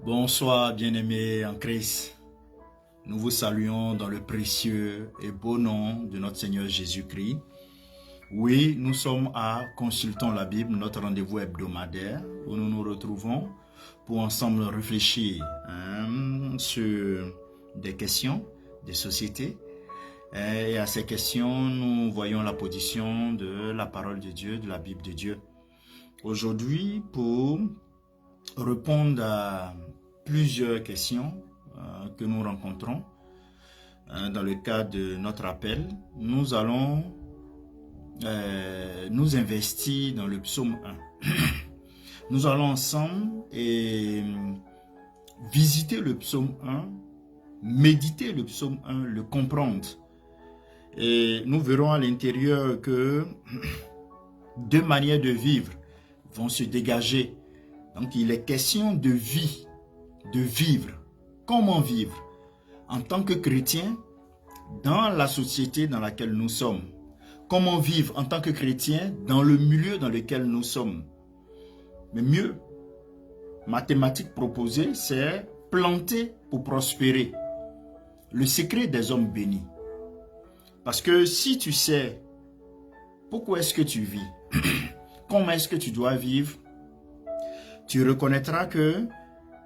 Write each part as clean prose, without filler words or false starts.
Bonsoir bien-aimés en Christ. Nous vous saluons dans le précieux et beau nom de notre Seigneur Jésus-Christ. Oui, nous sommes à Consultons la Bible, notre rendez-vous hebdomadaire où nous nous retrouvons pour ensemble réfléchir sur des questions de société. Et à ces questions, nous voyons la position de la parole de Dieu, de la Bible de Dieu. Aujourd'hui, pour répondre à plusieurs questions que nous rencontrons dans le cadre de notre appel, nous allons nous investir dans le psaume 1. Nous allons ensemble visiter le psaume 1, méditer le psaume 1, le comprendre. Et nous verrons à l'intérieur que deux manières de vivre vont se dégager. Donc il est question de vie, de vivre. Comment vivre en tant que chrétien dans la société dans laquelle nous sommes? Comment vivre en tant que chrétien dans le milieu dans lequel nous sommes? Mais mieux, ma thématique proposée, c'est planter pour prospérer. Le secret des hommes bénis. Parce que si tu sais pourquoi est-ce que tu vis, comment est-ce que tu dois vivre, tu reconnaîtras que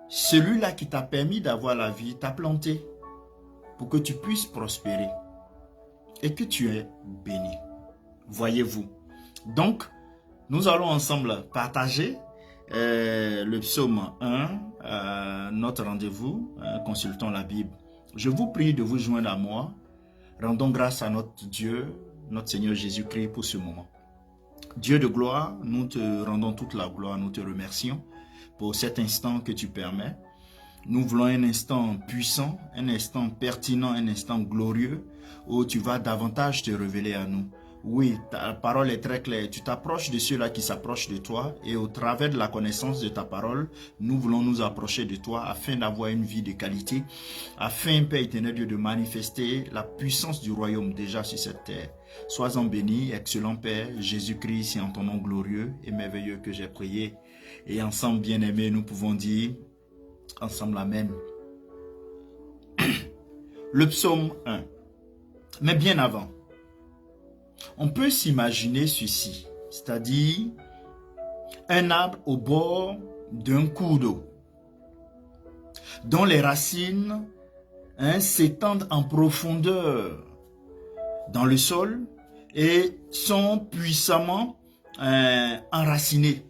celui-là qui t'a permis d'avoir la vie t'a planté pour que tu puisses prospérer et que tu es béni. Voyez-vous. Donc, nous allons ensemble partager le psaume 1, notre rendez-vous, consultons la Bible. Je vous prie de vous joindre à moi. Rendons grâce à notre Dieu, notre Seigneur Jésus-Christ pour ce moment. Dieu de gloire, nous te rendons toute la gloire, nous te remercions pour cet instant que tu permets. Nous voulons un instant puissant, un instant pertinent, un instant glorieux où tu vas davantage te révéler à nous. Oui, ta parole est très claire. Tu t'approches de ceux-là qui s'approchent de toi et au travers de la connaissance de ta parole, nous voulons nous approcher de toi afin d'avoir une vie de qualité, afin, Père éternel Dieu, de manifester la puissance du royaume déjà sur cette terre. Sois-en béni, excellent Père, Jésus-Christ, c'est en ton nom glorieux et merveilleux que j'ai prié. Et ensemble, bien-aimés, nous pouvons dire ensemble Amen. Le psaume 1. Mais bien avant, on peut s'imaginer ceci, c'est-à-dire un arbre au bord d'un cours d'eau, dont les racines s'étendent en profondeur dans le sol et sont puissamment enracinés.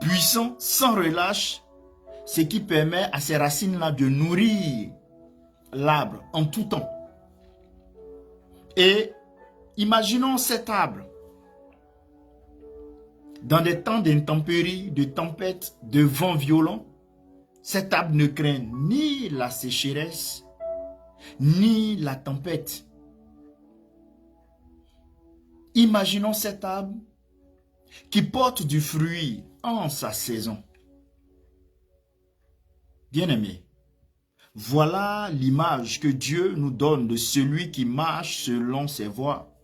Puissant sans relâche, ce qui permet à ces racines-là de nourrir l'arbre en tout temps. Et imaginons cet arbre dans des temps d'intempéries, de tempêtes, de vents violents. Cet arbre ne craint ni la sécheresse, ni la tempête. Imaginons cet arbre qui porte du fruit en sa saison. Bien-aimés, voilà l'image que Dieu nous donne de celui qui marche selon ses voies,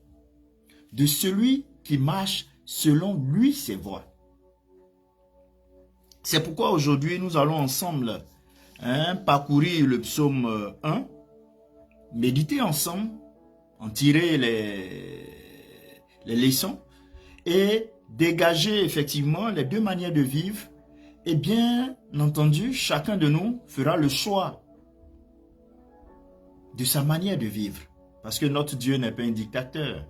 de celui qui marche selon lui ses voies. C'est pourquoi aujourd'hui nous allons ensemble parcourir le psaume 1, méditer ensemble, en tirer les leçons et dégager effectivement les deux manières de vivre. Et bien entendu, chacun de nous fera le choix de sa manière de vivre. Parce que notre Dieu n'est pas un dictateur.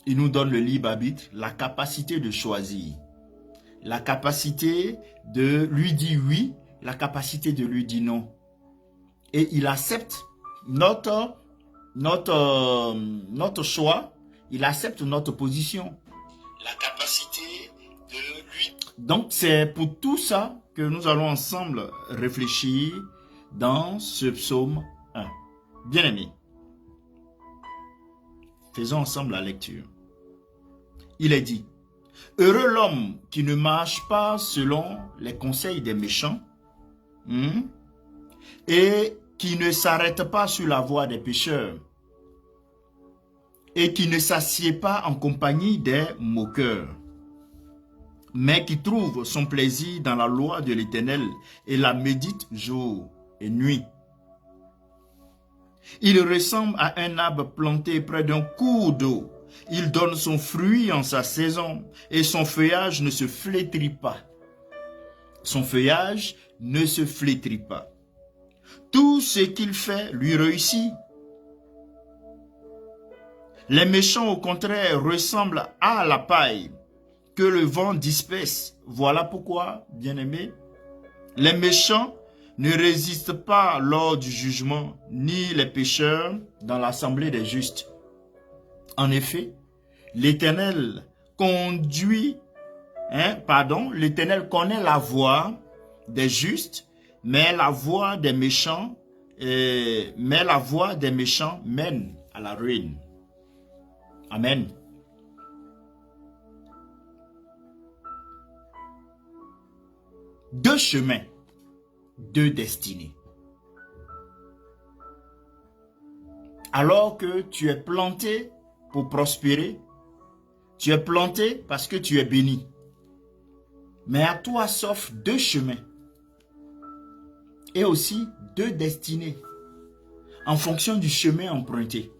Il nous donne le libre arbitre, la capacité de choisir. La capacité de lui dire oui, la capacité de lui dire non. Et il accepte notre choix, il accepte notre position. La capacité de lui. Donc c'est pour tout ça que nous allons ensemble réfléchir dans ce psaume 1. Bien-aimés, faisons ensemble la lecture. Il est dit, « Heureux l'homme qui ne marche pas selon les conseils des méchants et qui ne s'arrête pas sur la voie des pécheurs et qui ne s'assied pas en compagnie des moqueurs. mais qui trouve son plaisir dans la loi de l'Éternel et la médite jour et nuit. Il ressemble à un arbre planté près d'un cours d'eau. Il donne son fruit en sa saison et son feuillage ne se flétrit pas. Son feuillage ne se flétrit pas. Tout ce qu'il fait lui réussit. Les méchants, au contraire, ressemblent à la paille que le vent disperse. Voilà pourquoi, bien-aimés, les méchants ne résistent pas lors du jugement, ni les pécheurs dans l'assemblée des justes. En effet, l'Éternel l'Éternel connaît la voie des justes, mais la voie des méchants mène à la ruine. Amen. Deux chemins, deux destinées. Alors que tu es planté pour prospérer, tu es planté parce que tu es béni. Mais à toi s'offrent deux chemins et aussi deux destinées en fonction du chemin emprunté.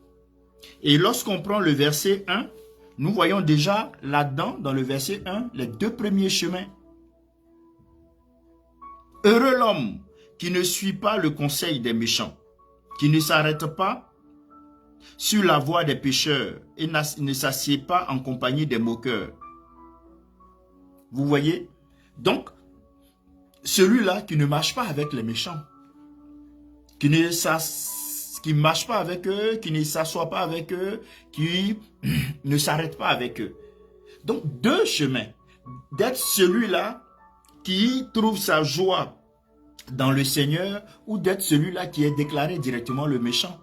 Et lorsqu'on prend le verset 1, nous voyons déjà là-dedans, dans le verset 1, les deux premiers chemins. Heureux l'homme qui ne suit pas le conseil des méchants, qui ne s'arrête pas sur la voie des pécheurs et ne s'assied pas en compagnie des moqueurs. Vous voyez? Donc, celui-là qui ne marche pas avec les méchants, qui ne marche pas avec eux, qui ne s'assoit pas avec eux, qui ne s'arrête pas avec eux. Donc, deux chemins. D'être celui-là qui trouve sa joie dans le Seigneur ou d'être celui-là qui est déclaré directement le méchant.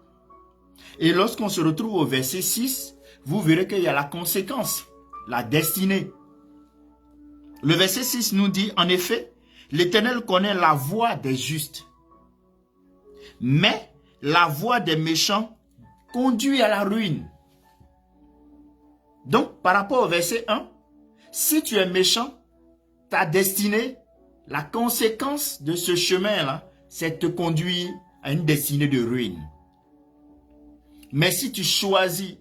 Et lorsqu'on se retrouve au verset 6, vous verrez qu'il y a la conséquence, la destinée. Le verset 6 nous dit, en effet, l'Éternel connaît la voie des justes, mais la voie des méchants conduit à la ruine. Donc, par rapport au verset 1, si tu es méchant, ta destinée, la conséquence de ce chemin-là, c'est de te conduire à une destinée de ruine. Mais si tu choisis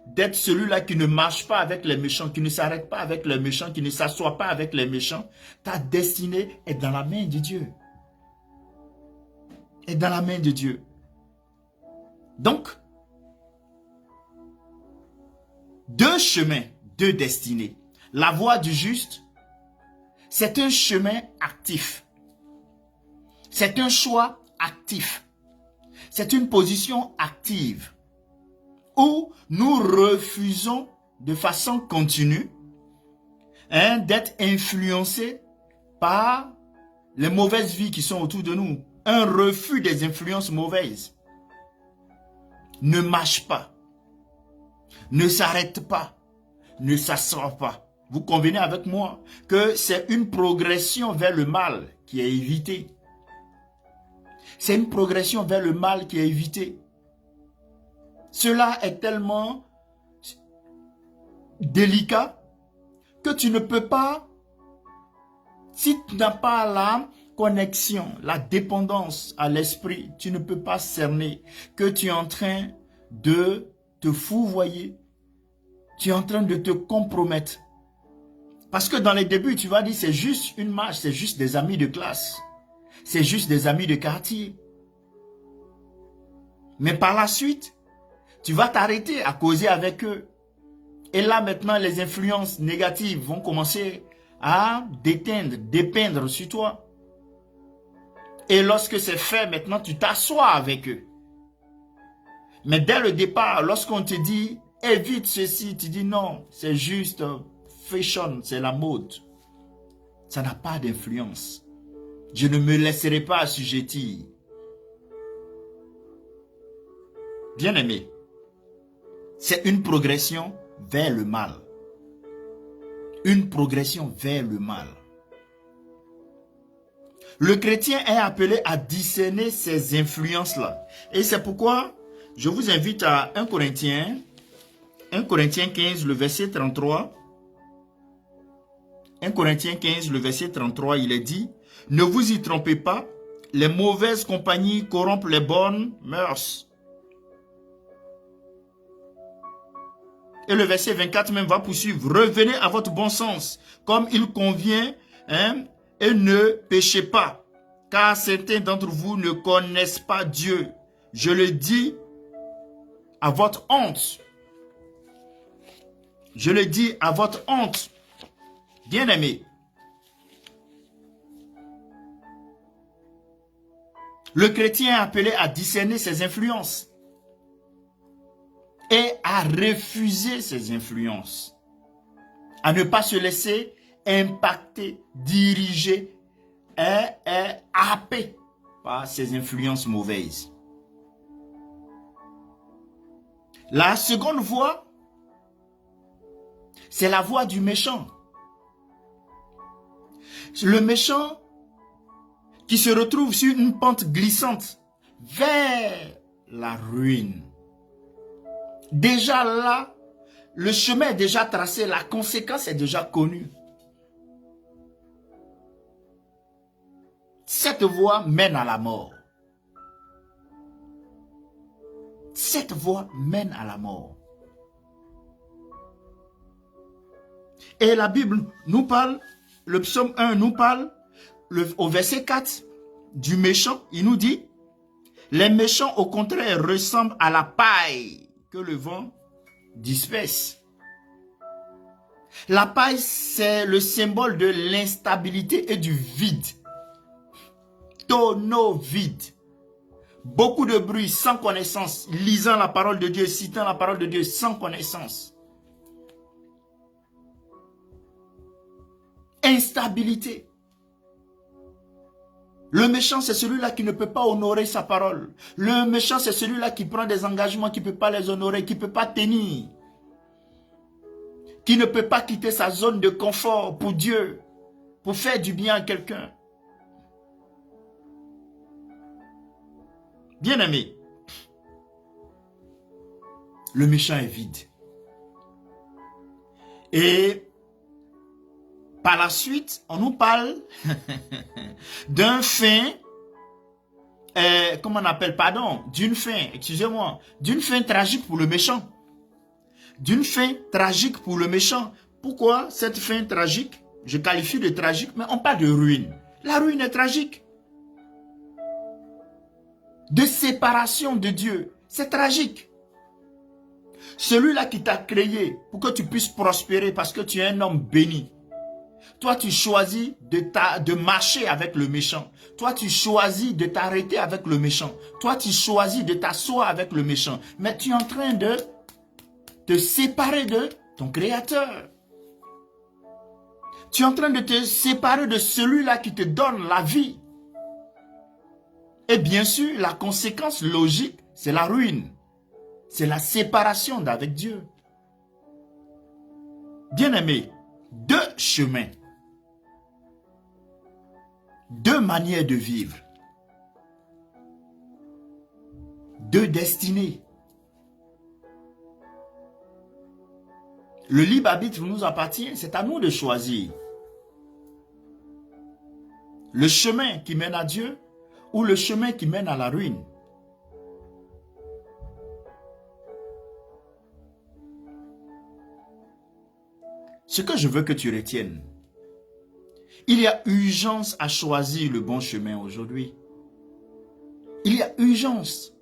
d'être celui-là qui ne marche pas avec les méchants, qui ne s'arrête pas avec les méchants, qui ne s'assoit pas avec les méchants, ta destinée est dans la main de Dieu. Est dans la main de Dieu. Donc, deux chemins, deux destinées. La voie du juste, c'est un chemin actif. C'est un choix actif. C'est une position active où nous refusons de façon continue d'être influencés par les mauvaises vies qui sont autour de nous. Un refus des influences mauvaises. Ne marche pas. Ne s'arrête pas. Ne s'assoit pas. Vous convenez avec moi que c'est une progression vers le mal qui est évitée. C'est une progression vers le mal qui est évitée. Cela est tellement délicat que tu ne peux pas, si tu n'as pas la connexion, la dépendance à l'esprit, tu ne peux pas cerner que tu es en train de te fourvoyer, tu es en train de te compromettre. Parce que dans les débuts, tu vas dire c'est juste une marche, c'est juste des amis de classe, c'est juste des amis de quartier. Mais par la suite, tu vas t'arrêter à causer avec eux. Et là maintenant, les influences négatives vont commencer à dépeindre sur toi. Et lorsque c'est fait, maintenant tu t'assois avec eux. Mais dès le départ, lorsqu'on te dit évite ceci, tu dis non, c'est juste fashion, c'est la mode. Ça n'a pas d'influence. Je ne me laisserai pas assujettir. Bien-aimé, c'est une progression vers le mal. Une progression vers le mal. Le chrétien est appelé à discerner ces influences-là. Et c'est pourquoi je vous invite à 1 Corinthiens 15, le verset 33. 1 Corinthiens 15, le verset 33, il est dit, « Ne vous y trompez pas, les mauvaises compagnies corrompent les bonnes mœurs. » Et le verset 24 même va poursuivre, « Revenez à votre bon sens, comme il convient, hein, et ne péchez pas, car certains d'entre vous ne connaissent pas Dieu. Je le dis à votre honte. » Je le dis à votre honte. Bien-aimé, le chrétien est appelé à discerner ses influences et à refuser ces influences, à ne pas se laisser impacter, diriger et happer par ces influences mauvaises. La seconde voie, c'est la voie du méchant. Le méchant qui se retrouve sur une pente glissante vers la ruine. Déjà là, le chemin est déjà tracé, la conséquence est déjà connue. Cette voie mène à la mort. Cette voie mène à la mort. Et la Bible nous parle, le psaume 1 nous parle, au verset 4, du méchant. Il nous dit, les méchants au contraire ressemblent à la paille que le vent disperse. La paille, c'est le symbole de l'instabilité et du vide. Tonneau vide. Beaucoup de bruit sans connaissance, lisant la parole de Dieu, citant la parole de Dieu sans connaissance. Instabilité. Le méchant, c'est celui-là qui ne peut pas honorer sa parole. Le méchant, c'est celui-là qui prend des engagements, qui ne peut pas les honorer, qui ne peut pas tenir. Qui ne peut pas quitter sa zone de confort pour Dieu, pour faire du bien à quelqu'un. Bien-aimé, le méchant est vide. Et par la suite, on nous parle d'un fin, comment on appelle, pardon, d'une fin, excusez-moi, d'une fin tragique pour le méchant. D'une fin tragique pour le méchant. Pourquoi cette fin tragique? Je qualifie de tragique, mais on parle de ruine. La ruine est tragique. De séparation de Dieu, c'est tragique. Celui-là qui t'a créé pour que tu puisses prospérer parce que tu es un homme béni. Toi, tu choisis de marcher avec le méchant. Toi, tu choisis de t'arrêter avec le méchant. Toi, tu choisis de t'asseoir avec le méchant. Mais tu es en train de te séparer de ton Créateur. Tu es en train de te séparer de celui-là qui te donne la vie. Et bien sûr, la conséquence logique, c'est la ruine. C'est la séparation d'avec Dieu. Bien-aimé, deux chemins. Deux manières de vivre. Deux destinées. Le libre arbitre nous appartient, c'est à nous de choisir. Le chemin qui mène à Dieu ou le chemin qui mène à la ruine. Ce que je veux que tu retiennes, il y a urgence à choisir le bon chemin aujourd'hui. Il y a urgence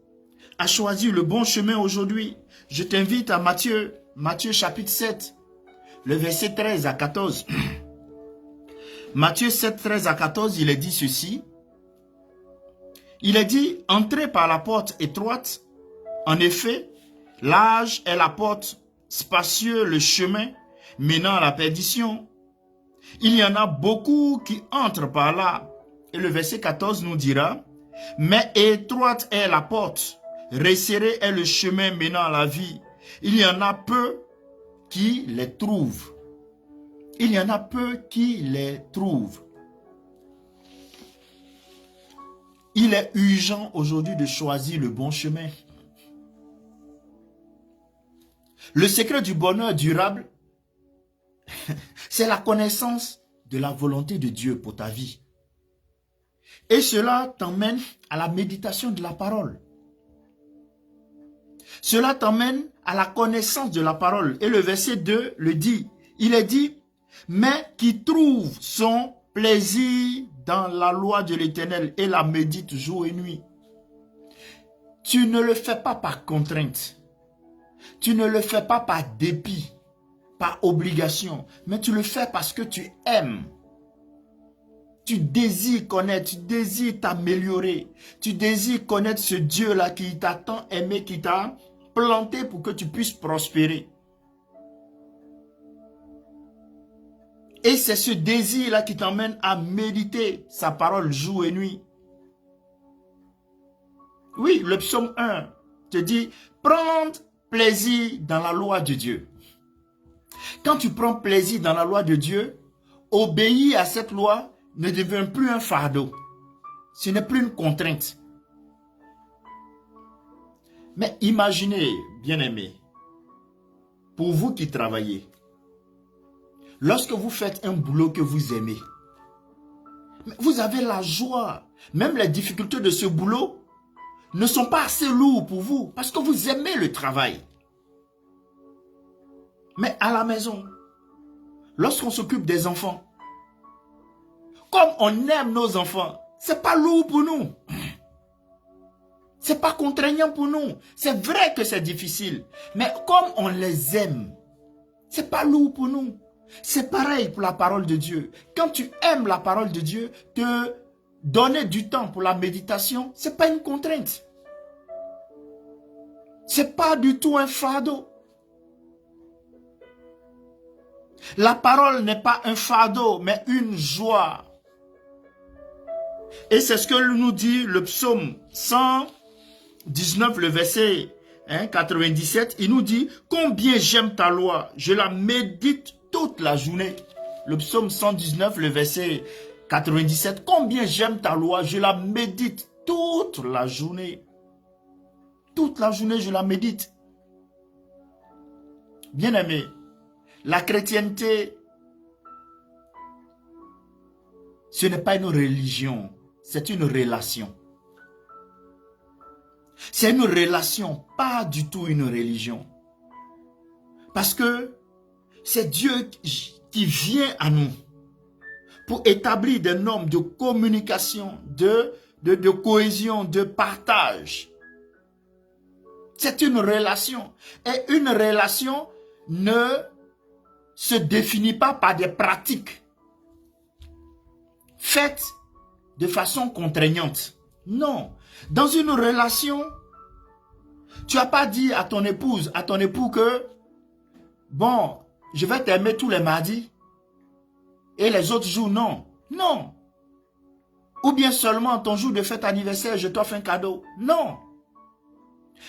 à choisir le bon chemin aujourd'hui. Je t'invite à Matthieu chapitre 7, le verset 13 à 14. Matthieu 7, 13 à 14, il est dit ceci. Il est dit, entrez par la porte étroite. En effet, large est la porte, spacieux le chemin menant à la perdition. Il y en a beaucoup qui entrent par là. Et le verset 14 nous dira, mais étroite est la porte, resserré est le chemin menant à la vie. Il y en a peu qui les trouvent. Il y en a peu qui les trouvent. Il est urgent aujourd'hui de choisir le bon chemin. Le secret du bonheur durable, c'est la connaissance de la volonté de Dieu pour ta vie. Et cela t'emmène à la méditation de la parole. Cela t'emmène à la connaissance de la parole. Et le verset 2 le dit. Il est dit, mais qui trouve son plaisir dans la loi de l'Éternel et la médite jour et nuit. Tu ne le fais pas par contrainte. Tu ne le fais pas par dépit, par obligation, mais tu le fais parce que tu aimes. Tu désires connaître, tu désires t'améliorer. Tu désires connaître ce Dieu-là qui t'a tant aimé, qui t'a planté pour que tu puisses prospérer. Et c'est ce désir-là qui t'emmène à méditer sa parole jour et nuit. Oui, le psaume 1 te dit, prendre plaisir dans la loi de Dieu. Quand tu prends plaisir dans la loi de Dieu, obéir à cette loi ne devient plus un fardeau. Ce n'est plus une contrainte. Mais imaginez, bien-aimés, pour vous qui travaillez, lorsque vous faites un boulot que vous aimez, vous avez la joie. Même les difficultés de ce boulot ne sont pas assez lourds pour vous parce que vous aimez le travail. Mais à la maison, lorsqu'on s'occupe des enfants, comme on aime nos enfants, c'est pas lourd pour nous. C'est pas contraignant pour nous. C'est vrai que c'est difficile. Mais comme on les aime, c'est pas lourd pour nous. C'est pareil pour la parole de Dieu. Quand tu aimes la parole de Dieu, te donner du temps pour la méditation, c'est pas une contrainte. C'est pas du tout un fardeau. La parole n'est pas un fardeau, mais une joie. Et c'est ce que nous dit le psaume 119, le verset 97. Il nous dit, combien j'aime ta loi, je la médite toute la journée. Le psaume 119, le verset 97. Combien j'aime ta loi, je la médite toute la journée. Toute la journée, je la médite. Bien-aimé, la chrétienté, ce n'est pas une religion, c'est une relation. C'est une relation, pas du tout une religion. Parce que c'est Dieu qui vient à nous pour établir des normes de communication, de cohésion, de partage. C'est une relation. Et une relation ne se définit pas par des pratiques faites de façon contraignante. Non. Dans une relation, tu n'as pas dit à ton épouse, à ton époux que, bon, je vais t'aimer tous les mardis et les autres jours, non. Non. Ou bien seulement ton jour de fête anniversaire, je t'offre un cadeau. Non.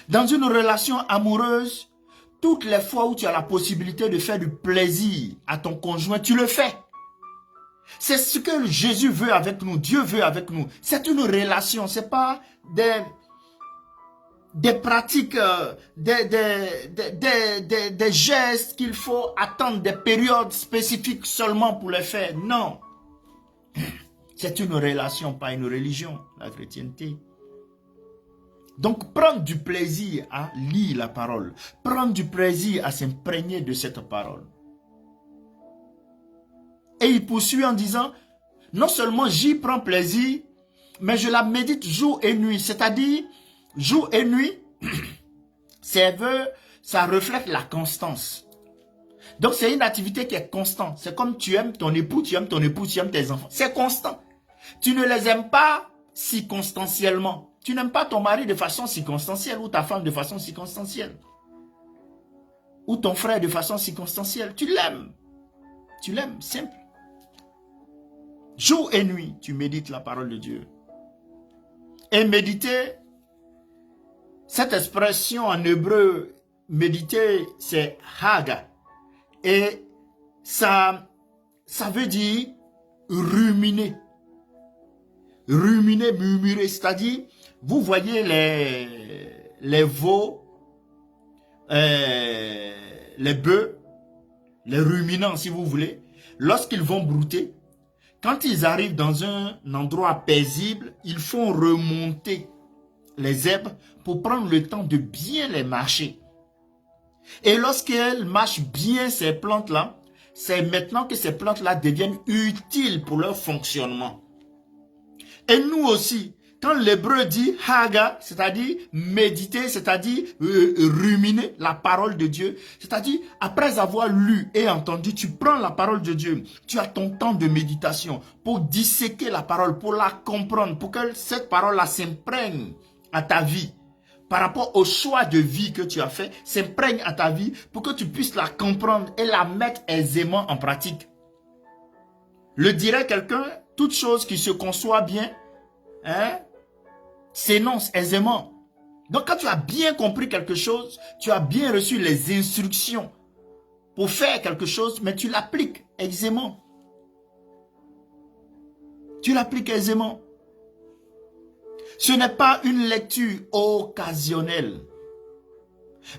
Dans une relation amoureuse, toutes les fois où tu as la possibilité de faire du plaisir à ton conjoint, tu le fais. C'est ce que Jésus veut avec nous, Dieu veut avec nous. C'est une relation, ce n'est pas des pratiques, des gestes qu'il faut attendre des périodes spécifiques seulement pour les faire. Non. C'est une relation, pas une religion, la chrétienté. Donc, prendre du plaisir à lire la parole. Prendre du plaisir à s'imprégner de cette parole. Et il poursuit en disant, non seulement j'y prends plaisir, mais je la médite jour et nuit. C'est-à-dire, jour et nuit, ça reflète la constance. Donc, c'est une activité qui est constante. C'est comme tu aimes ton époux, tu aimes ton époux, tu aimes tes enfants. C'est constant. Tu ne les aimes pas circonstanciellement. Tu n'aimes pas ton mari de façon circonstancielle ou ta femme de façon circonstancielle. Ou ton frère de façon circonstancielle. Tu l'aimes. Tu l'aimes, simple. Jour et nuit, tu médites la parole de Dieu. Et méditer, cette expression en hébreu, méditer, c'est haga. Et ça veut dire ruminer. Ruminer, murmurer, c'est-à-dire, vous voyez les veaux, les bœufs, les ruminants si vous voulez, lorsqu'ils vont brouter, Quand ils arrivent dans un endroit paisible, ils font remonter les herbes pour prendre le temps de bien les mâcher. Et lorsqu'elles mâchent bien ces plantes-là, c'est maintenant que ces plantes-là deviennent utiles pour leur fonctionnement. Et nous aussi, quand l'hébreu dit haga, c'est-à-dire méditer, c'est-à-dire ruminer la parole de Dieu, c'est-à-dire après avoir lu et entendu, tu prends la parole de Dieu, tu as ton temps de méditation pour disséquer la parole, pour la comprendre, pour que cette parole-là s'imprègne à ta vie. Par rapport au choix de vie que tu as fait, s'imprègne à ta vie pour que tu puisses la comprendre et la mettre aisément en pratique. Le dirait quelqu'un, toute chose qui se conçoit bien, s'énonce aisément. Donc quand tu as bien compris quelque chose, tu as bien reçu les instructions pour faire quelque chose, mais tu l'appliques aisément. Tu l'appliques aisément. Ce n'est pas une lecture occasionnelle,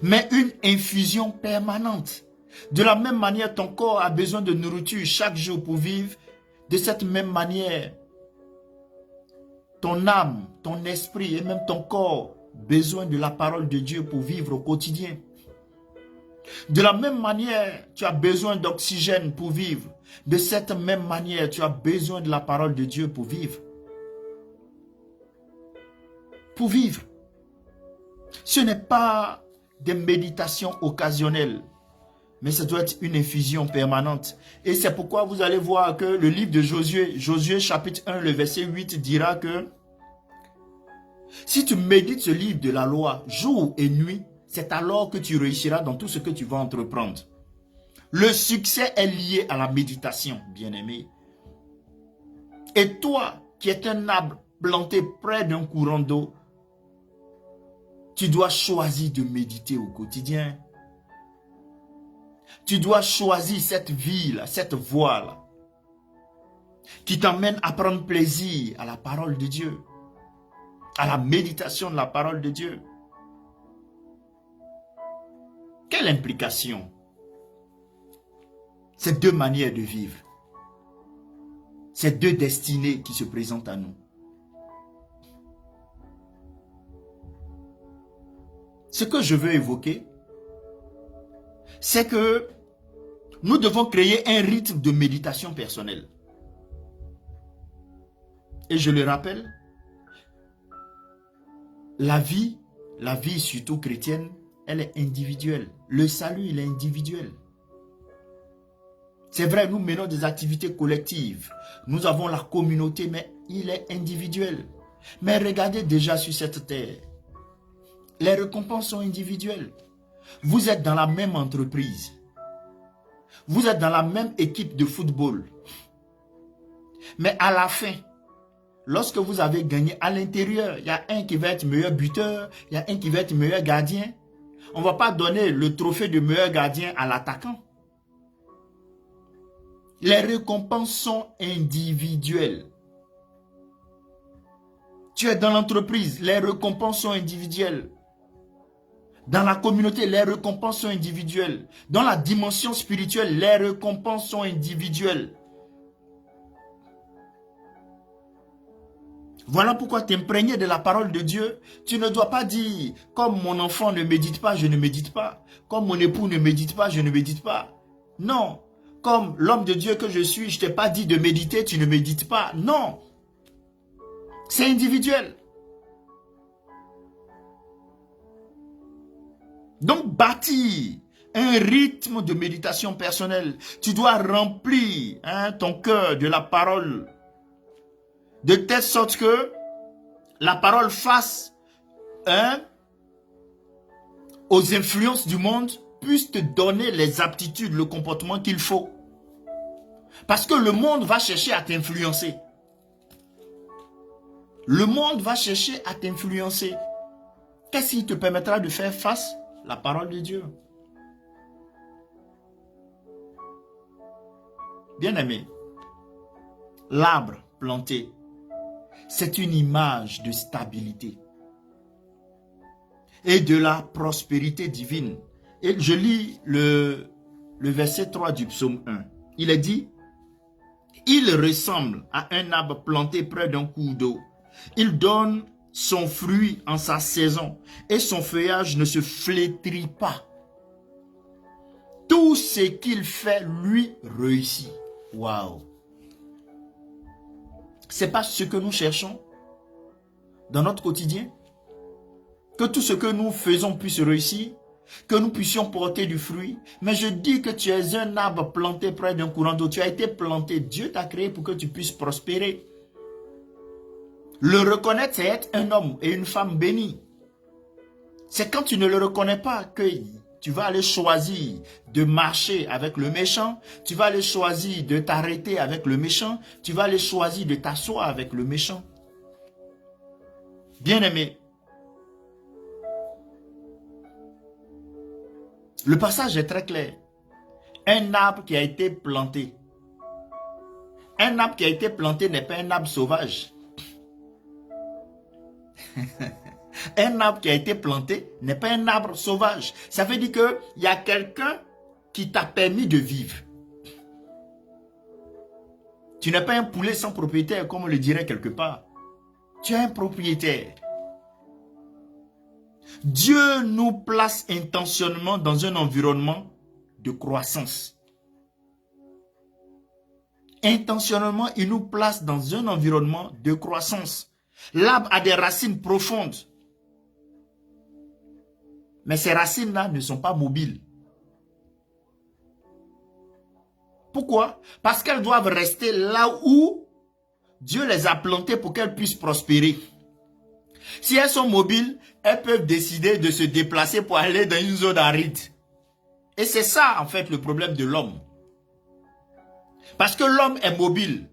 mais une infusion permanente. De la même manière, ton corps a besoin de nourriture chaque jour pour vivre. De cette même manière, ton âme, ton esprit et même ton corps besoin de la parole de Dieu pour vivre au quotidien. De la même manière, tu as besoin d'oxygène pour vivre. De cette même manière, tu as besoin de la parole de Dieu pour vivre. Pour vivre. Ce n'est pas des méditations occasionnelles, mais ça doit être une infusion permanente. Et c'est pourquoi vous allez voir que le livre de Josué, Josué chapitre 1, le verset 8 dira que si tu médites ce livre de la loi jour et nuit, c'est alors que tu réussiras dans tout ce que tu vas entreprendre. Le succès est lié à la méditation, bien-aimé. Et toi, qui es un arbre planté près d'un courant d'eau, tu dois choisir de méditer au quotidien. Tu dois choisir cette vie-là, cette voie-là, qui t'emmène à prendre plaisir à la parole de Dieu, à la méditation de la parole de Dieu. Quelle implication? Ces deux manières de vivre, ces deux destinées qui se présentent à nous. Ce que je veux évoquer, c'est que nous devons créer un rythme de méditation personnelle. Et je le rappelle, la vie surtout chrétienne, elle est individuelle. Le salut, il est individuel. C'est vrai, nous menons des activités collectives. Nous avons la communauté, mais il est individuel. Mais regardez déjà sur cette terre. Les récompenses sont individuelles. Vous êtes dans la même entreprise. Vous êtes dans la même équipe de football. Mais à la fin, lorsque vous avez gagné à l'intérieur, il y a un qui va être meilleur buteur, il y a un qui va être meilleur gardien. On ne va pas donner le trophée de meilleur gardien à l'attaquant. Les récompenses sont individuelles. Tu es dans l'entreprise, les récompenses sont individuelles. Dans la communauté, les récompenses sont individuelles. Dans la dimension spirituelle, les récompenses sont individuelles. Voilà pourquoi t'imprégner de la parole de Dieu, tu ne dois pas dire, comme mon enfant ne médite pas, je ne médite pas. Comme mon époux ne médite pas, je ne médite pas. Non. Comme l'homme de Dieu que je suis, je ne t'ai pas dit de méditer, tu ne médites pas. Non. C'est individuel. Donc, bâtir un rythme de méditation personnelle. Tu dois remplir ton cœur de la parole. De telle sorte que la parole face aux influences du monde puisse te donner les aptitudes, le comportement qu'il faut. Parce que le monde va chercher à t'influencer. Le monde va chercher à t'influencer. Qu'est-ce qui te permettra de faire face? La parole de Dieu. Bien-aimé, l'arbre planté, c'est une image de stabilité et de la prospérité divine. Et je lis le verset 3 du psaume 1. Il est dit, Il ressemble à un arbre planté près d'un cours d'eau. Il donne son fruit en sa saison et son feuillage ne se flétrit pas. Tout ce qu'il fait, lui, réussit. Waouh! C'est pas ce que nous cherchons dans notre quotidien? Que tout ce que nous faisons puisse réussir? Que nous puissions porter du fruit? Mais je dis que tu es un arbre planté près d'un courant d'eau. Tu as été planté. Dieu t'a créé pour que tu puisses prospérer. Le reconnaître, c'est être un homme et une femme bénis. C'est quand tu ne le reconnais pas que tu vas aller choisir de marcher avec le méchant, tu vas aller choisir de t'arrêter avec le méchant, tu vas aller choisir de t'asseoir avec le méchant. Bien-aimé, le passage est très clair. Un arbre qui a été planté. Un arbre qui a été planté n'est pas un arbre sauvage. Un arbre qui a été planté n'est pas un arbre sauvage. Ça veut dire qu'il y a quelqu'un qui t'a permis de vivre. Tu n'es pas un poulet sans propriétaire, comme on le dirait quelque part. Tu es un propriétaire. Dieu nous place intentionnellement dans un environnement de croissance. Intentionnellement, il nous place dans un environnement de croissance. L'arbre a des racines profondes. Mais ces racines-là ne sont pas mobiles. Pourquoi? Parce qu'elles doivent rester là où Dieu les a plantées pour qu'elles puissent prospérer. Si elles sont mobiles, elles peuvent décider de se déplacer pour aller dans une zone aride. Et c'est ça, en fait, le problème de l'homme. Parce que l'homme est mobile.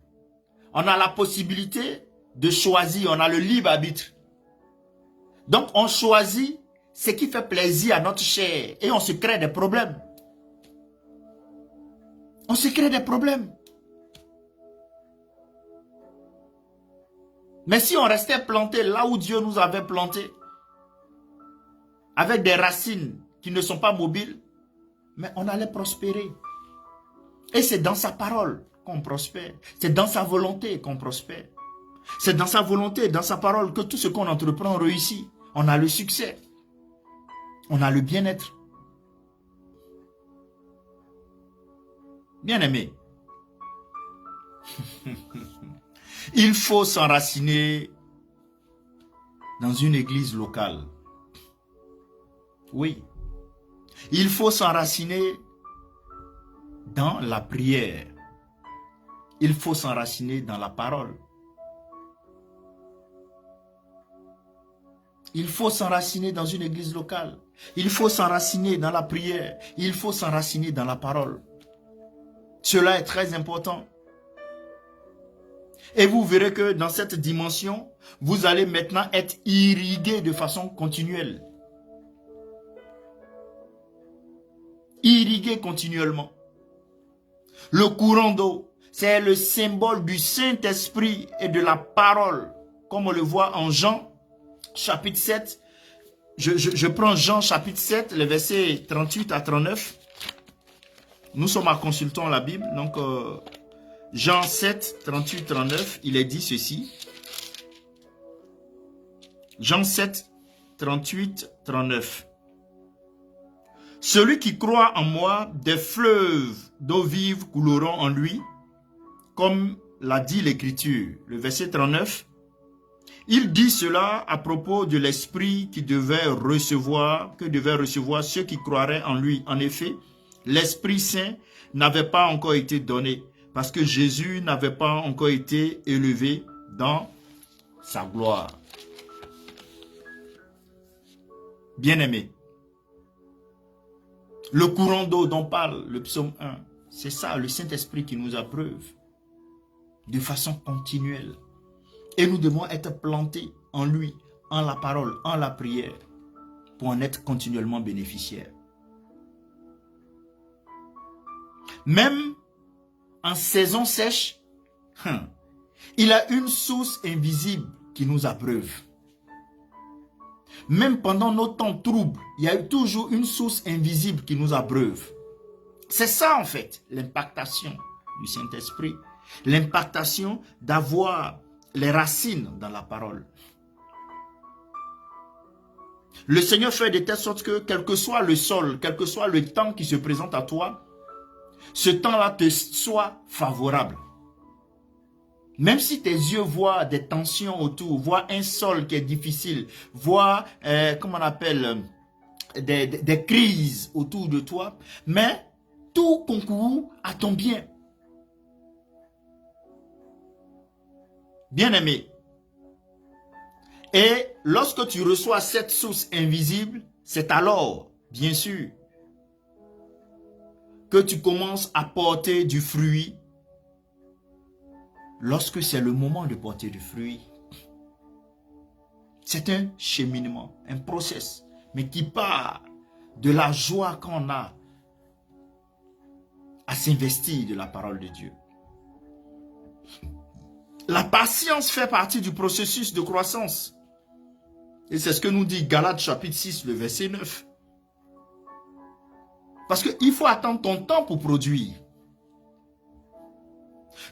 On a la possibilité de choisir, on a le libre arbitre. Donc, on choisit ce qui fait plaisir à notre chair et on se crée des problèmes. On se crée des problèmes. Mais si on restait planté là où Dieu nous avait planté, avec des racines qui ne sont pas mobiles, mais on allait prospérer. Et c'est dans sa parole qu'on prospère. C'est dans sa volonté qu'on prospère. C'est dans sa volonté, dans sa parole que tout ce qu'on entreprend réussit. On a le succès. On a le bien-être. Bien-aimé, il faut s'enraciner dans une église locale. Oui. Il faut s'enraciner dans la prière. Il faut s'enraciner dans la parole. Il faut s'enraciner dans une église locale. Il faut s'enraciner dans la prière. Il faut s'enraciner dans la parole. Cela est très important. Et vous verrez que dans cette dimension, vous allez maintenant être irrigué de façon continuelle. Irrigué continuellement. Le courant d'eau, c'est le symbole du Saint-Esprit et de la parole, comme on le voit en Jean, chapitre 7. Je prends Jean, chapitre 7, les versets 38 à 39. Nous sommes à consultant la Bible, donc Jean 7, 38, 39, il est dit ceci. Jean 7, 38, 39. Celui qui croit en moi, des fleuves d'eau vive couleront en lui, comme l'a dit l'Écriture. Le verset 39, il dit cela à propos de l'Esprit que devaient recevoir ceux qui croiraient en lui. En effet, l'Esprit Saint n'avait pas encore été donné, parce que Jésus n'avait pas encore été élevé dans sa gloire. Bien-aimé, le courant d'eau dont parle le psaume 1, c'est ça, le Saint-Esprit qui nous approuve de façon continuelle. Et nous devons être plantés en lui, en la parole, en la prière, pour en être continuellement bénéficiaires. Même en saison sèche, il a une source invisible qui nous abreuve. Même pendant nos temps troubles, il y a toujours une source invisible qui nous abreuve. C'est ça en fait, l'impactation du Saint-Esprit. L'impactation d'avoir les racines dans la parole. Le Seigneur fait de telle sorte que, quel que soit le sol, quel que soit le temps qui se présente à toi, ce temps-là te soit favorable. Même si tes yeux voient des tensions autour, voient un sol qui est difficile, voient, comment on appelle, des crises autour de toi, mais tout concourt à ton bien. Bien-aimé, et lorsque tu reçois cette source invisible, c'est alors, bien sûr, que tu commences à porter du fruit. Lorsque c'est le moment de porter du fruit, c'est un cheminement, un process, mais qui part de la joie qu'on a à s'investir de la parole de Dieu. La patience fait partie du processus de croissance. Et c'est ce que nous dit Galates chapitre 6, le verset 9. Parce qu'il faut attendre ton temps pour produire.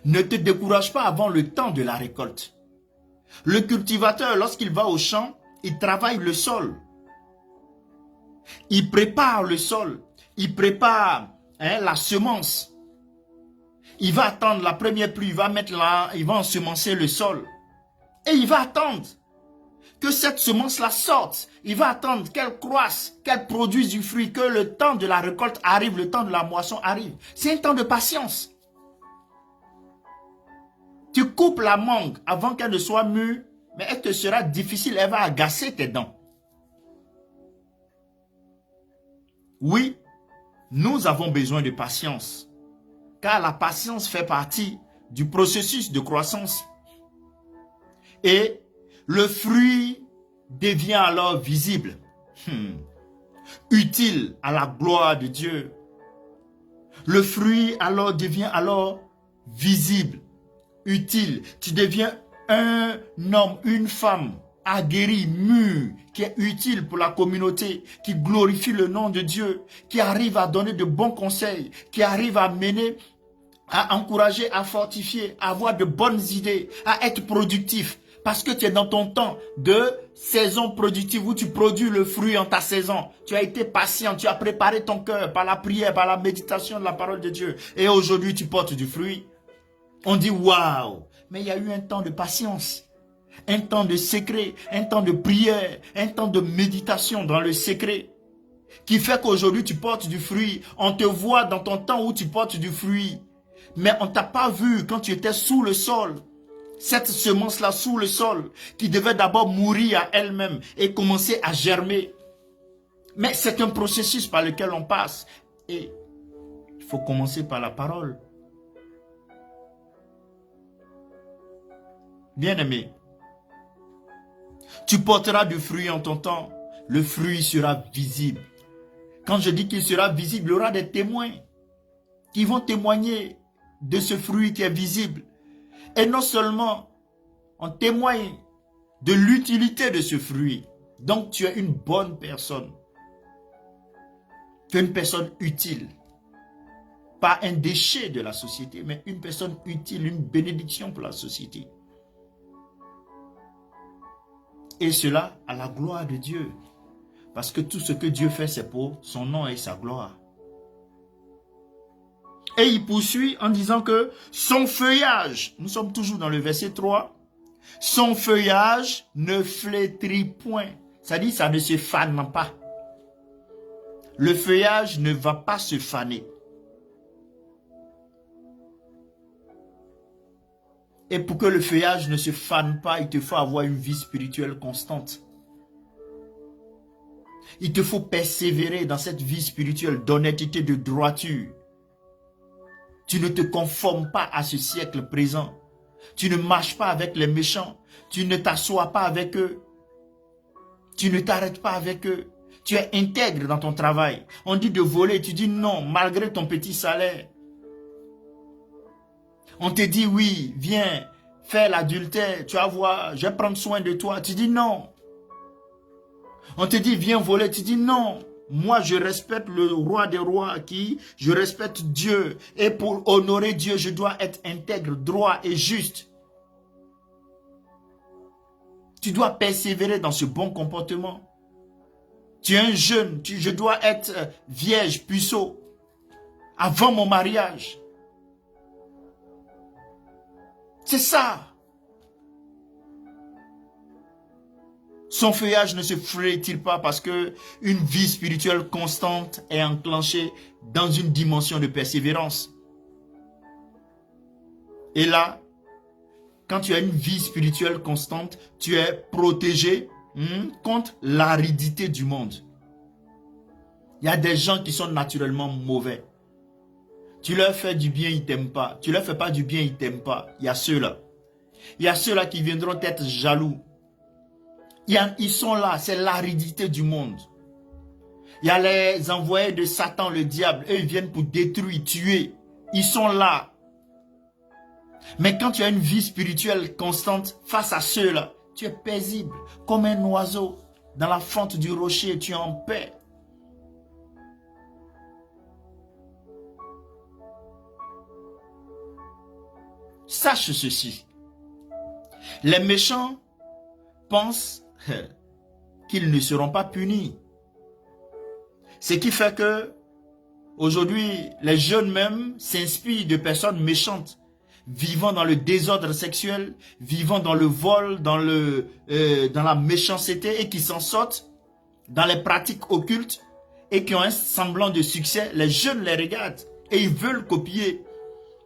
Ne te décourage pas avant le temps de la récolte. Le cultivateur, lorsqu'il va au champ, il travaille le sol. Il prépare le sol. Il prépare la semence. Il va attendre la première pluie, il va ensemencer le sol. Et il va attendre que cette semence-là sorte. Il va attendre qu'elle croisse, qu'elle produise du fruit, que le temps de la récolte arrive, le temps de la moisson arrive. C'est un temps de patience. Tu coupes la mangue avant qu'elle ne soit mûre, mais elle te sera difficile, elle va agacer tes dents. Oui, nous avons besoin de patience, car la patience fait partie du processus de croissance. Et le fruit devient alors visible, utile à la gloire de Dieu. Le fruit alors devient visible, utile. Tu deviens un homme, une femme aguerri, mûr, qui est utile pour la communauté, qui glorifie le nom de Dieu, qui arrive à donner de bons conseils, qui arrive à mener, à encourager, à fortifier, à avoir de bonnes idées, à être productif. Parce que tu es dans ton temps de saison productive où tu produis le fruit en ta saison. Tu as été patient, tu as préparé ton cœur par la prière, par la méditation de la parole de Dieu. Et aujourd'hui, tu portes du fruit. On dit waouh, mais il y a eu un temps de patience, un temps de secret, un temps de prière, un temps de méditation dans le secret qui fait qu'aujourd'hui tu portes du fruit. On te voit dans ton temps où tu portes du fruit, mais on ne t'a pas vu quand tu étais sous le sol. Cette semence-là sous le sol qui devait d'abord mourir à elle-même et commencer à germer. Mais c'est un processus par lequel on passe et il faut commencer par la parole. Bien-aimé, tu porteras du fruit en ton temps. Le fruit sera visible. Quand je dis qu'il sera visible, il y aura des témoins qui vont témoigner de ce fruit qui est visible. Et non seulement, on témoigne de l'utilité de ce fruit. Donc tu es une bonne personne. Tu es une personne utile. Pas un déchet de la société, mais une personne utile, une bénédiction pour la société. Et cela à la gloire de Dieu. Parce que tout ce que Dieu fait, c'est pour son nom et sa gloire. Et il poursuit en disant que son feuillage, nous sommes toujours dans le verset 3, son feuillage ne flétrit point. Ça dit, ça ne se fane pas. Le feuillage ne va pas se faner. Et pour que le feuillage ne se fane pas, il te faut avoir une vie spirituelle constante. Il te faut persévérer dans cette vie spirituelle d'honnêteté, de droiture. Tu ne te conformes pas à ce siècle présent. Tu ne marches pas avec les méchants. Tu ne t'assois pas avec eux. Tu ne t'arrêtes pas avec eux. Tu es intègre dans ton travail. On dit de voler, tu dis non, malgré ton petit salaire. On te dit oui, viens, fais l'adultère, tu vas voir, je vais prendre soin de toi. Tu dis non. On te dit viens voler, tu dis non. Moi, je respecte le roi des rois je respecte Dieu. Et pour honorer Dieu, je dois être intègre, droit et juste. Tu dois persévérer dans ce bon comportement. Tu es un jeune, je dois être vierge, puceau, avant mon mariage. C'est ça. Son feuillage ne se flétrit pas parce que une vie spirituelle constante est enclenchée dans une dimension de persévérance. Et là, quand tu as une vie spirituelle constante, tu es protégé contre l'aridité du monde. Il y a des gens qui sont naturellement mauvais. Tu leur fais du bien, ils ne t'aiment pas. Tu leur fais pas du bien, ils ne t'aiment pas. Il y a ceux-là. Il y a ceux-là qui viendront être jaloux. Ils sont là, c'est l'aridité du monde. Il y a les envoyés de Satan, le diable. Eux, ils viennent pour détruire, tuer. Ils sont là. Mais quand tu as une vie spirituelle constante face à ceux-là, tu es paisible, comme un oiseau. Dans la fente du rocher, tu es en paix. Sache ceci. Les méchants pensent qu'ils ne seront pas punis. Ce qui fait que aujourd'hui, les jeunes même s'inspirent de personnes méchantes, vivant dans le désordre sexuel, vivant dans le vol, dans la méchanceté et qui s'en sortent dans les pratiques occultes et qui ont un semblant de succès. Les jeunes les regardent et ils veulent copier.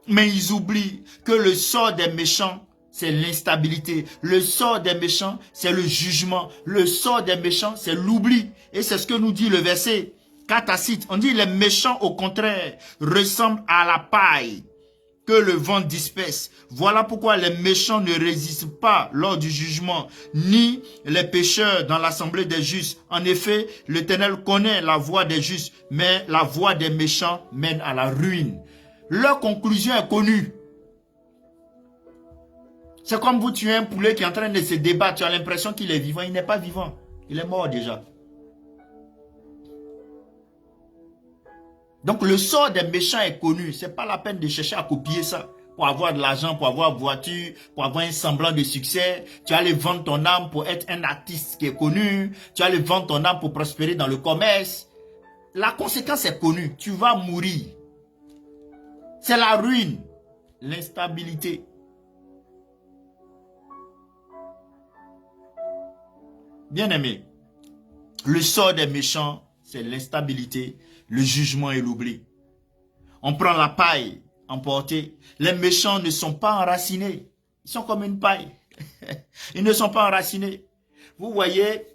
Mais ils oublient que le sort des méchants, c'est l'instabilité. Le sort des méchants, c'est le jugement. Le sort des méchants, c'est l'oubli. Et c'est ce que nous dit le verset 4 à 6. On dit les méchants, au contraire, ressemblent à la paille que le vent disperse. Voilà pourquoi les méchants ne résistent pas lors du jugement, ni les pécheurs dans l'assemblée des justes. En effet, l'Éternel connaît la voie des justes, mais la voie des méchants mène à la ruine. Leur conclusion est connue. C'est comme vous tuez un poulet qui est en train de se débattre. Tu as l'impression qu'il est vivant. Il n'est pas vivant. Il est mort déjà. Donc le sort des méchants est connu. Ce n'est pas la peine de chercher à copier ça. Pour avoir de l'argent, pour avoir une voiture, pour avoir un semblant de succès. Tu vas aller vendre ton âme pour être un artiste qui est connu. Tu vas aller vendre ton âme pour prospérer dans le commerce. La conséquence est connue. Tu vas mourir. C'est la ruine, l'instabilité. Bien-aimé, le sort des méchants, c'est l'instabilité, le jugement et l'oubli. On prend la paille emportée. Les méchants ne sont pas enracinés. Ils sont comme une paille. Ils ne sont pas enracinés. Vous voyez,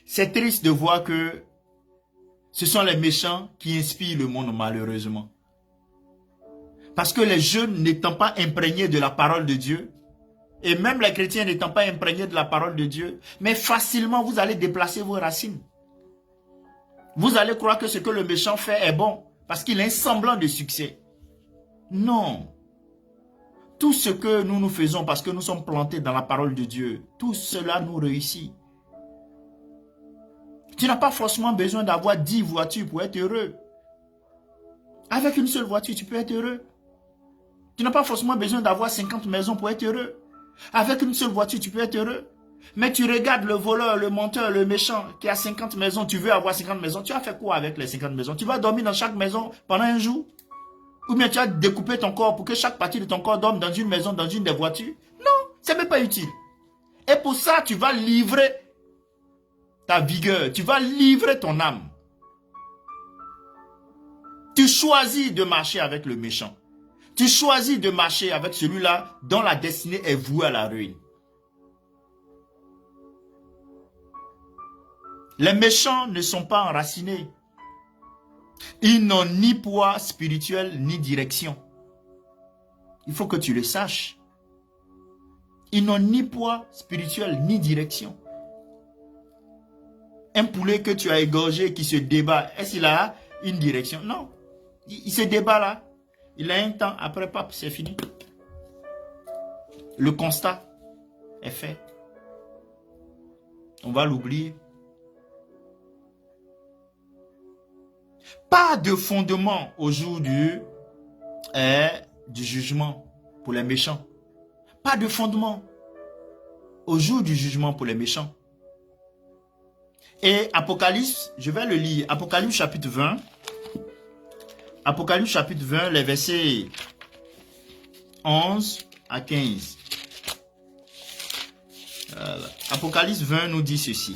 c'est triste de voir que ce sont les méchants qui inspirent le monde malheureusement. Parce que les jeunes n'étant pas imprégnés de la parole de Dieu, et même les chrétiens n'étant pas imprégnés de la parole de Dieu, mais facilement vous allez déplacer vos racines. Vous allez croire que ce que le méchant fait est bon, parce qu'il a un semblant de succès. Non. Tout ce que nous faisons parce que nous sommes plantés dans la parole de Dieu, tout cela nous réussit. Tu n'as pas forcément besoin d'avoir 10 voitures pour être heureux. Avec une seule voiture, tu peux être heureux. Tu n'as pas forcément besoin d'avoir 50 maisons pour être heureux. Avec une seule voiture, tu peux être heureux. Mais tu regardes le voleur, le menteur, le méchant qui a 50 maisons, tu veux avoir 50 maisons. Tu vas faire quoi avec les 50 maisons? Tu vas dormir dans chaque maison pendant un jour? Ou bien tu vas découper ton corps pour que chaque partie de ton corps dorme dans une maison, dans une des voitures? Non, ce n'est même pas utile. Et pour ça, tu vas livrer ta vigueur, tu vas livrer ton âme. Tu choisis de marcher avec le méchant. Tu choisis de marcher avec celui-là dont la destinée est vouée à la ruine. Les méchants ne sont pas enracinés. Ils n'ont ni poids spirituel ni direction. Il faut que tu le saches. Ils n'ont ni poids spirituel ni direction. Un poulet que tu as égorgé qui se débat, est-ce qu'il a une direction? Non. Il se débat là. Il a un temps, après, pap, c'est fini. Le constat est fait. On va l'oublier. Pas de fondement au jour du jugement pour les méchants. Pas de fondement au jour du jugement pour les méchants. Et Apocalypse, je vais le lire. Apocalypse chapitre 20. Apocalypse chapitre 20, les versets 11 à 15. Voilà. Apocalypse 20 nous dit ceci.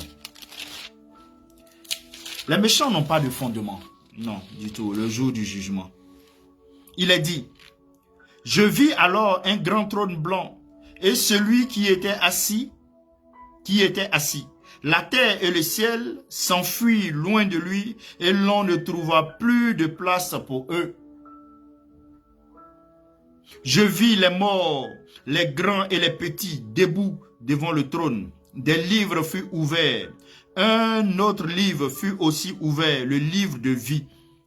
Les méchants n'ont pas de fondement. Non, du tout, le jour du jugement. Il est dit, je vis alors un grand trône blanc et celui qui était assis. La terre et le ciel s'enfuient loin de lui et l'on ne trouva plus de place pour eux. Je vis les morts, les grands et les petits, debout devant le trône. Des livres furent ouverts. Un autre livre fut aussi ouvert, le livre de vie.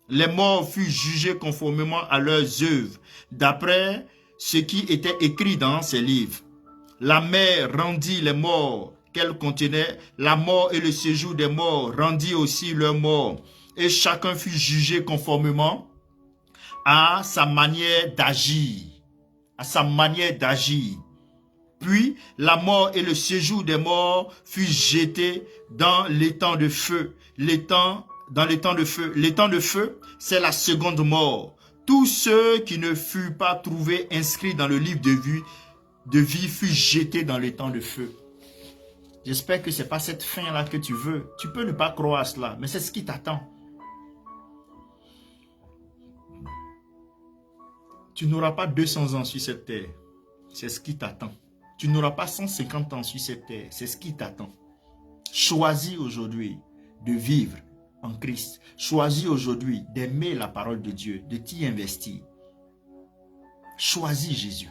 Les morts furent jugés conformément à leurs œuvres, d'après ce qui était écrit dans ces livres. La mer rendit les morts qu'elle contenait. La mort et le séjour des morts rendit aussi leurs morts. Et chacun fut jugé conformément à sa manière d'agir. Puis la mort et le séjour des morts furent jetés dans l'étang de feu. L'étang de feu, c'est la seconde mort. Tous ceux qui ne furent pas trouvés inscrits dans le livre de vie furent jetés dans l'étang de feu. J'espère que ce n'est pas cette fin-là que tu veux. Tu peux ne pas croire à cela, mais c'est ce qui t'attend. Tu n'auras pas 200 ans sur cette terre. C'est ce qui t'attend. Tu n'auras pas 150 ans sur cette terre. C'est ce qui t'attend. Choisis aujourd'hui de vivre en Christ. Choisis aujourd'hui d'aimer la parole de Dieu, de t'y investir. Choisis Jésus.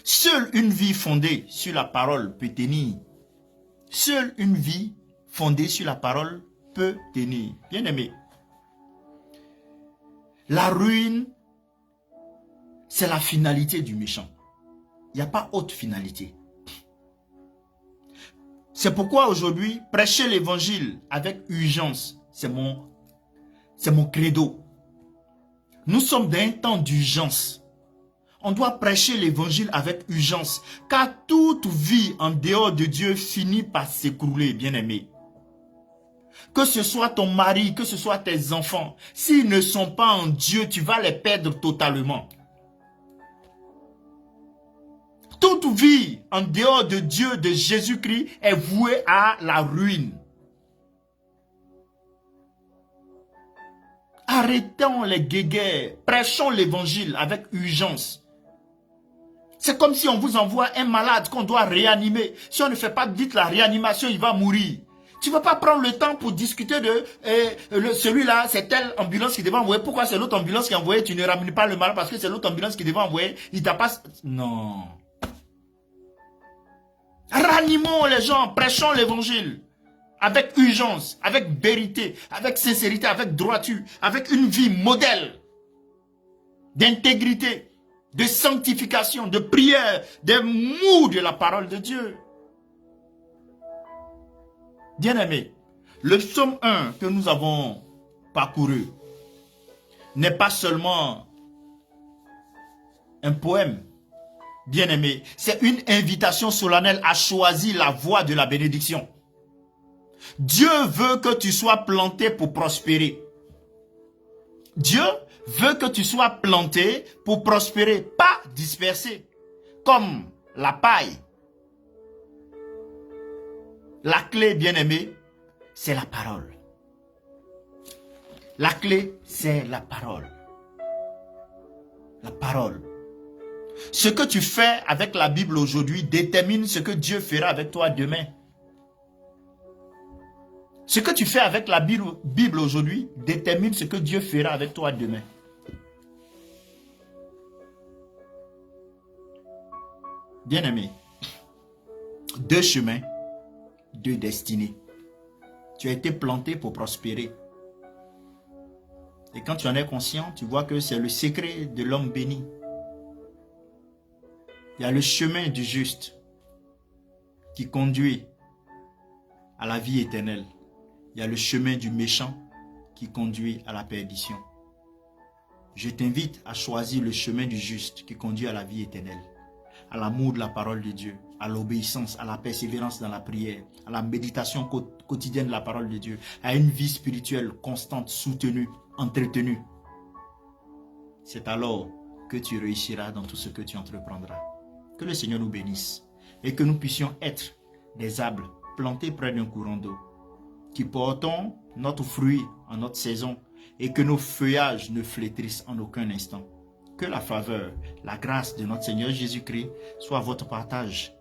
Seule une vie fondée sur la parole peut tenir. Seule une vie fondée sur la parole peut tenir. Bien-aimé, la ruine, c'est la finalité du méchant. Il n'y a pas autre finalité. C'est pourquoi aujourd'hui, prêcher l'évangile avec urgence, c'est mon credo. Nous sommes dans un temps d'urgence. On doit prêcher l'évangile avec urgence, car toute vie en dehors de Dieu finit par s'écrouler, bien-aimé. Que ce soit ton mari, que ce soit tes enfants, s'ils ne sont pas en Dieu, tu vas les perdre totalement. Toute vie en dehors de Dieu, de Jésus-Christ, est vouée à la ruine. Arrêtons les guéguerres, prêchons l'évangile avec urgence. C'est comme si on vous envoie un malade qu'on doit réanimer. Si on ne fait pas vite la réanimation, il va mourir. Tu ne vas pas prendre le temps pour discuter de celui-là, c'est telle ambulance qui devait envoyer. Pourquoi c'est l'autre ambulance qui a envoyé? Tu ne ramènes pas le malade parce que c'est l'autre ambulance qui devait envoyer. Il t'a pas... Non. Ranimons les gens, prêchons l'évangile. Avec urgence, avec vérité, avec sincérité, avec droiture, avec une vie modèle d'intégrité, de sanctification, de prière, d'amour de la parole de Dieu. Bien-aimé, le psaume 1 que nous avons parcouru n'est pas seulement un poème. Bien-aimé, c'est une invitation solennelle à choisir la voie de la bénédiction. Dieu veut que tu sois planté pour prospérer. Dieu veut que tu sois planté pour prospérer, pas dispersé, comme la paille. La clé, bien-aimé, c'est la parole. La clé, c'est la parole. La parole. Ce que tu fais avec la Bible aujourd'hui détermine ce que Dieu fera avec toi demain. Ce que tu fais avec la Bible aujourd'hui détermine ce que Dieu fera avec toi demain. Bien-aimé, 2 chemins, 2 destinées. Tu as été planté pour prospérer. Et quand tu en es conscient, tu vois que c'est le secret de l'homme béni. Il y a le chemin du juste. qui conduit à la vie éternelle. Il y a le chemin du méchant qui conduit à la perdition. Je t'invite à choisir le chemin du juste qui conduit à la vie éternelle, à l'amour de la parole de Dieu, à l'obéissance, à la persévérance dans la prière, à la méditation quotidienne de la parole de Dieu, à une vie spirituelle constante, soutenue, entretenue. C'est alors que tu réussiras dans tout ce que tu entreprendras. Que le Seigneur nous bénisse et que nous puissions être des arbres plantés près d'un courant d'eau, qui portons notre fruit en notre saison et que nos feuillages ne flétrissent en aucun instant. Que la faveur, la grâce de notre Seigneur Jésus-Christ soit votre partage.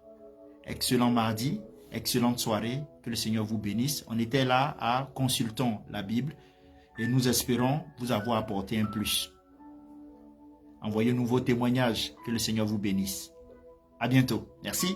Excellent mardi, excellente soirée, que le Seigneur vous bénisse. On était là à Consultons la Bible et nous espérons vous avoir apporté un plus. Envoyez-nous vos témoignages, que le Seigneur vous bénisse. À bientôt. Merci.